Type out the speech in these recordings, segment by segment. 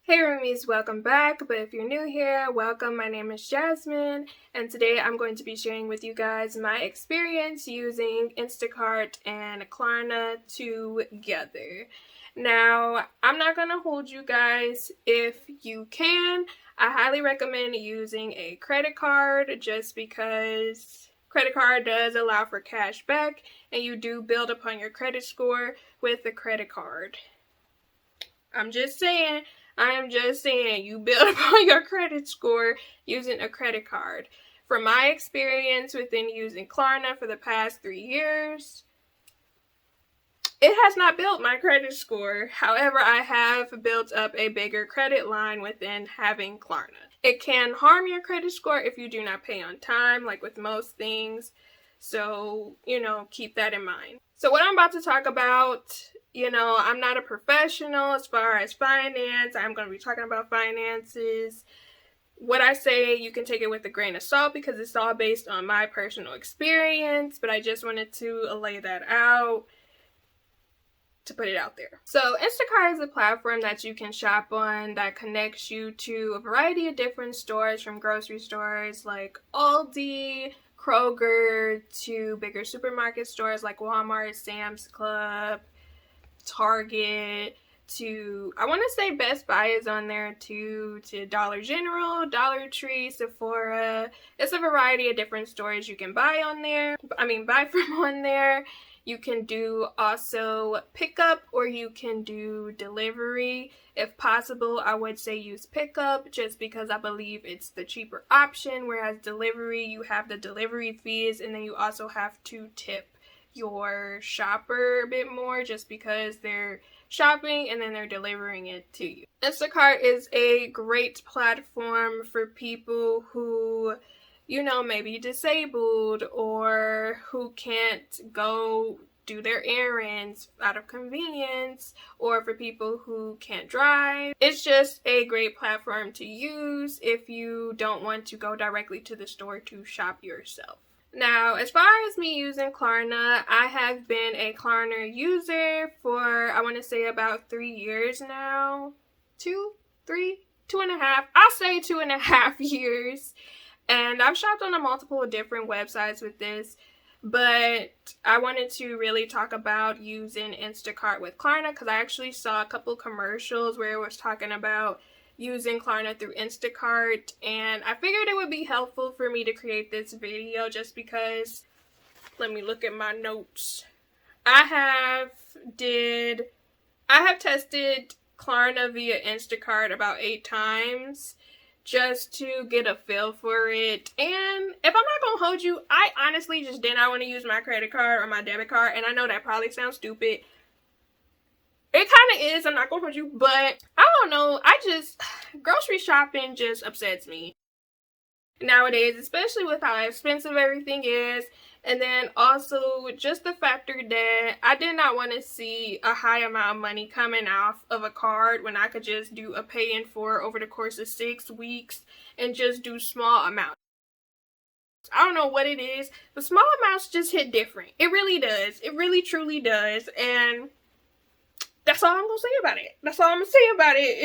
Hey roomies, welcome back, but if you're new here, welcome. My name is Jasmine, and today I'm going to be sharing with you guys my experience using Instacart and Klarna together. Now, I'm not going to hold you guys. If you can, I highly recommend using a credit card just because credit card does allow for cash back, and you do build upon your credit score with the credit card. I am just saying, you build upon your credit score using a credit card. From my experience within using Klarna for the past 3 years, it has not built my credit score. However, I have built up a bigger credit line within having Klarna. It can harm your credit score if you do not pay on time, like with most things. So, keep that in mind. So what I'm about to talk about, I'm not a professional as far as finance. I'm going to be talking about finances. What I say, you can take it with a grain of salt because it's all based on my personal experience, but I just wanted to lay that out to put it out there. So Instacart is a platform that you can shop on that connects you to a variety of different stores, from grocery stores like Aldi, Kroger, to bigger supermarket stores like Walmart, Sam's Club, Target, to, I want to say Best Buy is on there too, to Dollar General, Dollar Tree, Sephora. It's a variety of different stores you can buy from on there. You can do also pickup, or you can do delivery. If possible, I would say use pickup just because I believe it's the cheaper option, whereas delivery, you have the delivery fees and then you also have to tip your shopper a bit more just because they're shopping and then they're delivering it to you. Instacart is a great platform for people who, maybe disabled or who can't go do their errands out of convenience, or for people who can't drive. It's just a great platform to use if you don't want to go directly to the store to shop yourself. Now, as far as me using Klarna, I have been a Klarna user for, I want to say, about 3 years now. 2.5. I'll say 2.5 years. And I've shopped on a multiple different websites with this, but I wanted to really talk about using Instacart with Klarna because I actually saw a couple commercials where it was talking about using Klarna through Instacart, and I figured it would be helpful for me to create this video just because, let me look at my notes. I have tested Klarna via Instacart about 8 times just to get a feel for it. And if I'm not gonna hold you, I honestly just did not want to use my credit card or my debit card, and I know that probably sounds stupid. It kind of is, I'm not gonna hold you, but I don't know, grocery shopping just upsets me nowadays, especially with how expensive everything is. And then also just the factor that I did not want to see a high amount of money coming off of a card when I could just do a pay in for over the course of 6 weeks and just do small amounts. I don't know what it is, but small amounts just hit different. It really does. It really truly does. And that's all I'm gonna say about it. That's all I'm gonna say about it.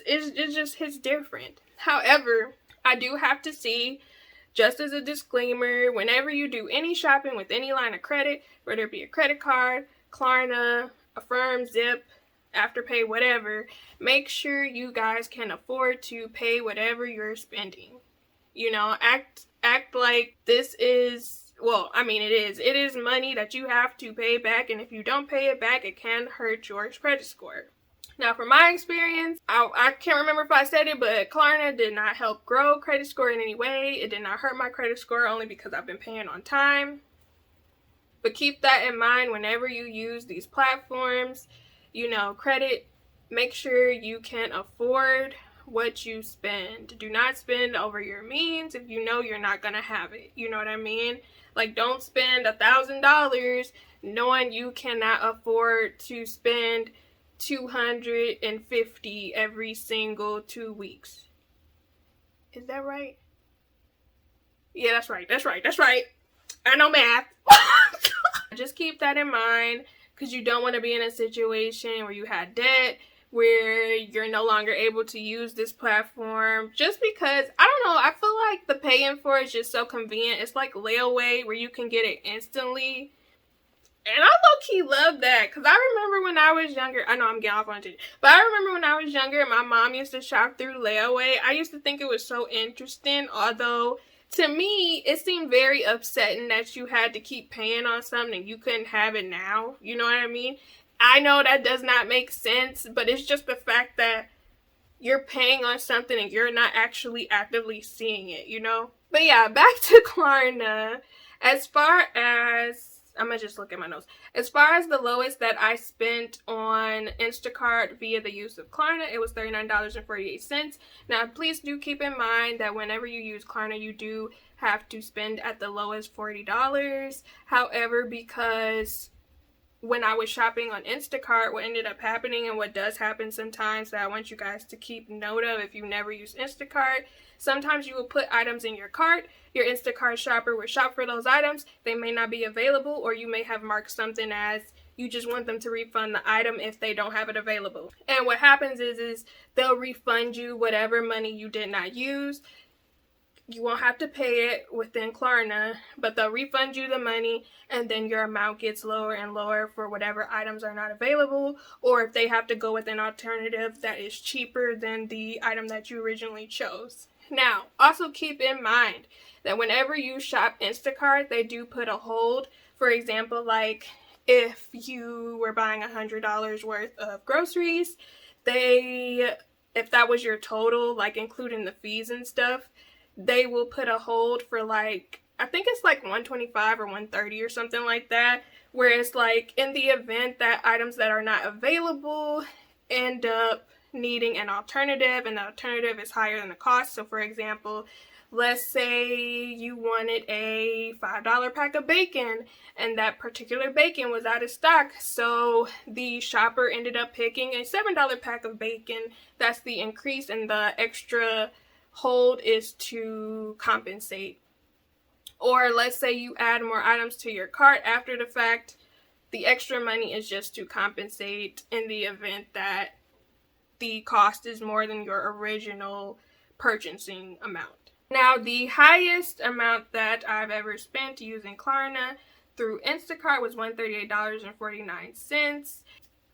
It just hits different. However, I do have to see, just as a disclaimer, whenever you do any shopping with any line of credit, whether it be a credit card, Klarna, Affirm, Zip, Afterpay, whatever, make sure you guys can afford to pay whatever you're spending. Act like this is, it is money that you have to pay back, and if you don't pay it back, it can hurt your credit score. Now, from my experience, I can't remember if I said it, but Klarna did not help grow credit score in any way. It did not hurt my credit score, only because I've been paying on time. But keep that in mind whenever you use these platforms. Credit, make sure you can afford what you spend. Do not spend over your means if you know you're not gonna have it. You know what I mean? Like, don't spend $1,000 knowing you cannot afford to spend $250 every single 2 weeks. Is that right? Yeah, that's right. I know math. Just keep that in mind, because you don't want to be in a situation where you had debt, where you're no longer able to use this platform just because, I don't know, I feel like the paying for it is just so convenient. It's like layaway where you can get it instantly. And I low-key love that because I remember when I was younger, I know I'm getting off on it, but I remember when I was younger and my mom used to shop through layaway. I used to think it was so interesting, although to me, it seemed very upsetting that you had to keep paying on something and you couldn't have it now. You know what I mean? I know that does not make sense, but it's just the fact that you're paying on something and you're not actually actively seeing it, you know? But yeah, back to Klarna. As far as, I'm gonna just look at my notes. As far as the lowest that I spent on Instacart via the use of Klarna, it was $39.48. Now, please do keep in mind that whenever you use Klarna, you do have to spend at the lowest $40. However, because when I was shopping on Instacart, what ended up happening and what does happen sometimes that I want you guys to keep note of if you never use Instacart, sometimes you will put items in your cart. Your Instacart shopper will shop for those items. They may not be available, or you may have marked something as you just want them to refund the item if they don't have it available. And what happens is they'll refund you whatever money you did not use. You won't have to pay it within Klarna, but they'll refund you the money, and then your amount gets lower and lower for whatever items are not available, or if they have to go with an alternative that is cheaper than the item that you originally chose. Now, also keep in mind that whenever you shop Instacart, they do put a hold. For example, like if you were buying $100 worth of groceries, if that was your total, like including the fees and stuff, they will put a hold for like, I think it's like $125 or $130 or something like that, where it's like in the event that items that are not available end up needing an alternative and the alternative is higher than the cost. So for example, let's say you wanted a $5 pack of bacon and that particular bacon was out of stock, so the shopper ended up picking a $7 pack of bacon. That's the increase, and the extra hold is to compensate. Or let's say you add more items to your cart after the fact, the extra money is just to compensate in the event that the cost is more than your original purchasing amount. Now, the highest amount that I've ever spent using Klarna through Instacart was $138.49.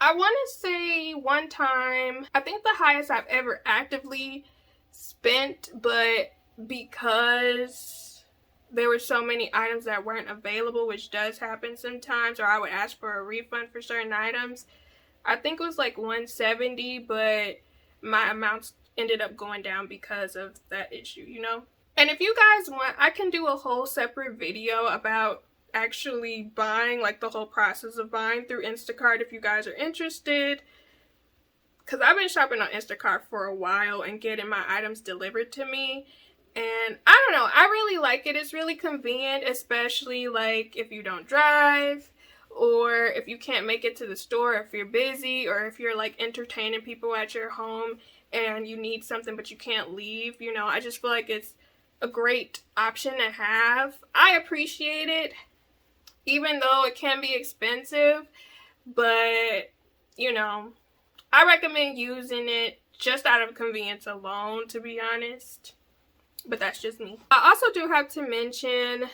I want to say one time, I think the highest I've ever actively spent, but because there were so many items that weren't available, which does happen sometimes, or I would ask for a refund for certain items, I think it was like $170, but my amounts ended up going down because of that issue, you know? And if you guys want, I can do a whole separate video about actually buying, like the whole process of buying through Instacart if you guys are interested. Because I've been shopping on Instacart for a while and getting my items delivered to me. And I don't know, I really like it. It's really convenient, especially like if you don't drive, or if you can't make it to the store, if you're busy, or if you're like entertaining people at your home and you need something but you can't leave. You know, I just feel like it's a great option to have. I appreciate it, even though it can be expensive, but you know, I recommend using it just out of convenience alone, to be honest. But that's just me. I also do have to mention,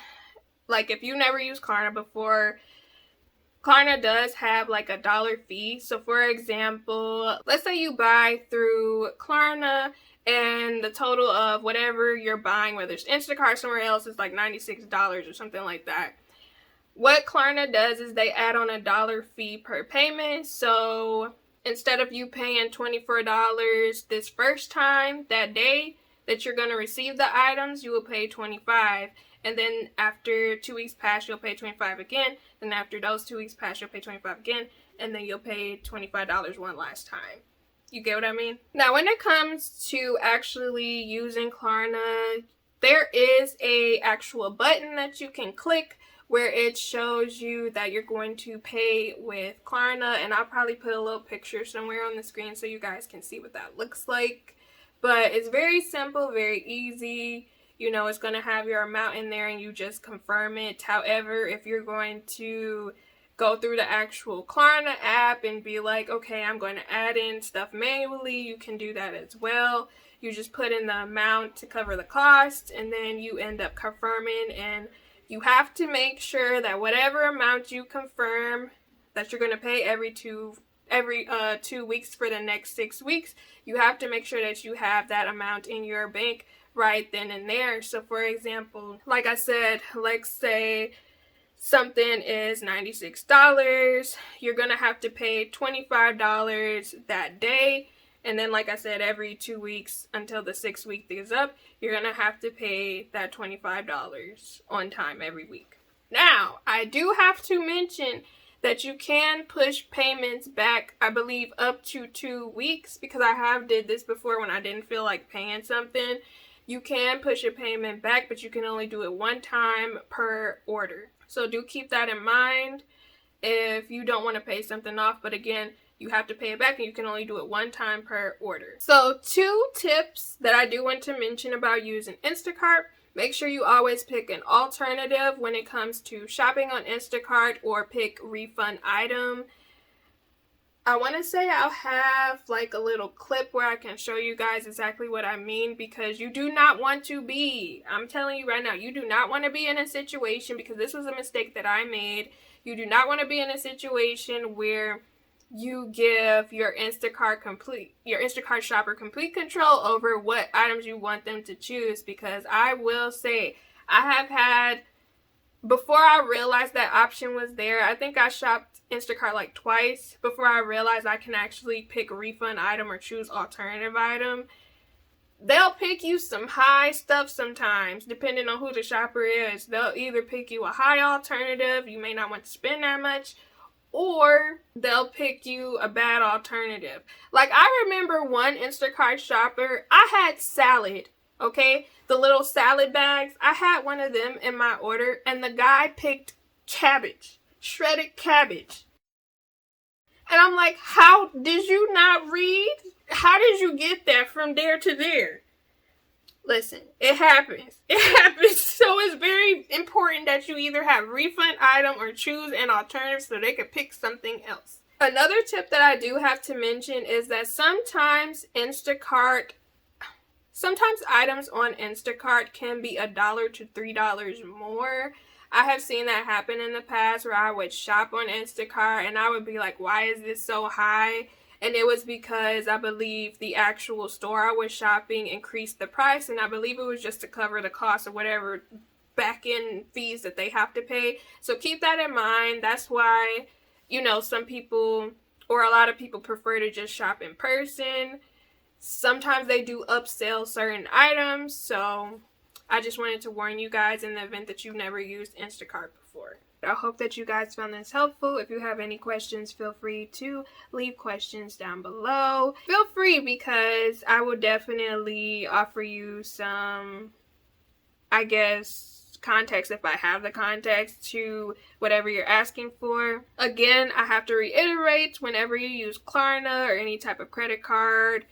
like, if you never used Klarna before, Klarna does have like a dollar fee. So for example, let's say you buy through Klarna and the total of whatever you're buying, whether it's Instacart or somewhere else, is like $96 or something like that. What Klarna does is they add on a dollar fee per payment. So instead of you paying $24 this first time, that day that you're going to receive the items, you will pay $25. And then after 2 weeks pass, you'll pay $25 again. Then after those 2 weeks pass, you'll pay $25 again. And then you'll pay $25 one last time. You get what I mean? Now, when it comes to actually using Klarna, there is a actual button that you can click where it shows you that you're going to pay with Klarna. And I'll probably put a little picture somewhere on the screen so you guys can see what that looks like. But it's very simple, very easy. You know, it's going to have your amount in there and you just confirm it. However, if you're going to go through the actual Klarna app and be like, okay, I'm going to add in stuff manually. You can do that as well. You just put in the amount to cover the cost, and then you end up confirming, and you have to make sure that whatever amount you confirm that you're going to pay every 2 weeks for the next 6 weeks, you have to make sure that you have that amount in your bank right then and there. So for example, like I said, let's say something is $96, you're going to have to pay $25 that day. And then, like I said, every 2 weeks until the 6th week is up, you're going to have to pay that $25 on time every week. Now, I do have to mention that you can push payments back, I believe, up to 2 weeks, because I have did this before when I didn't feel like paying something. You can push a payment back, but you can only do it one time per order. So do keep that in mind if you don't want to pay something off. But again, you have to pay it back, and you can only do it one time per order. So 2 tips that I do want to mention about using Instacart. Make sure you always pick an alternative when it comes to shopping on Instacart, or pick refund item. I want to say I'll have like a little clip where I can show you guys exactly what I mean, because you do not want to be, I'm telling you right now, you do not want to be in a situation, because this was a mistake that I made. You do not want to be in a situation where you give your Instacart shopper complete control over what items you want them to choose. Because I will say, I have had, before I realized that option was there, I think I shopped Instacart like twice before I realized I can actually pick refund item or choose alternative item. They'll pick you some high stuff sometimes, depending on who the shopper is. They'll either pick you a high alternative, you may not want to spend that much, or they'll pick you a bad alternative. Like, I remember one Instacart shopper, I had salad, okay? The little salad bags, I had one of them in my order, and the guy picked cabbage, shredded cabbage. And I'm like, how did you not read? How did you get that from there to there? Listen, it happens. It happens. So it's very important that you either have refund item or choose an alternative so they could pick something else. Another tip that I do have to mention is that sometimes items on Instacart can be $1 to $3 more. I have seen that happen in the past, where I would shop on Instacart and I would be like, why is this so high? And it was because I believe the actual store I was shopping increased the price, and I believe it was just to cover the cost of whatever back-end fees that they have to pay. So keep that in mind. That's why, some people, or a lot of people, prefer to just shop in person. Sometimes they do upsell certain items, so I just wanted to warn you guys in the event that you've never used Instacart before. I hope that you guys found this helpful. If you have any questions, feel free to leave questions down below. Feel free, because I will definitely offer you some, context, if I have the context, to whatever you're asking for. Again, I have to reiterate, whenever you use Klarna or any type of credit card,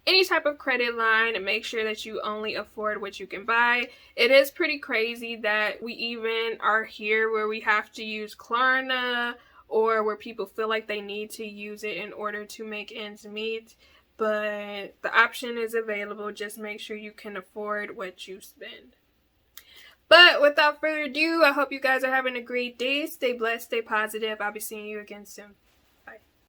any type of credit line, and make sure that you only afford what you can buy. It is pretty crazy that we even are here where we have to use Klarna, or where people feel like they need to use it in order to make ends meet. But the option is available. Just make sure you can afford what you spend. But without further ado, I hope you guys are having a great day. Stay blessed, stay positive. I'll be seeing you again soon.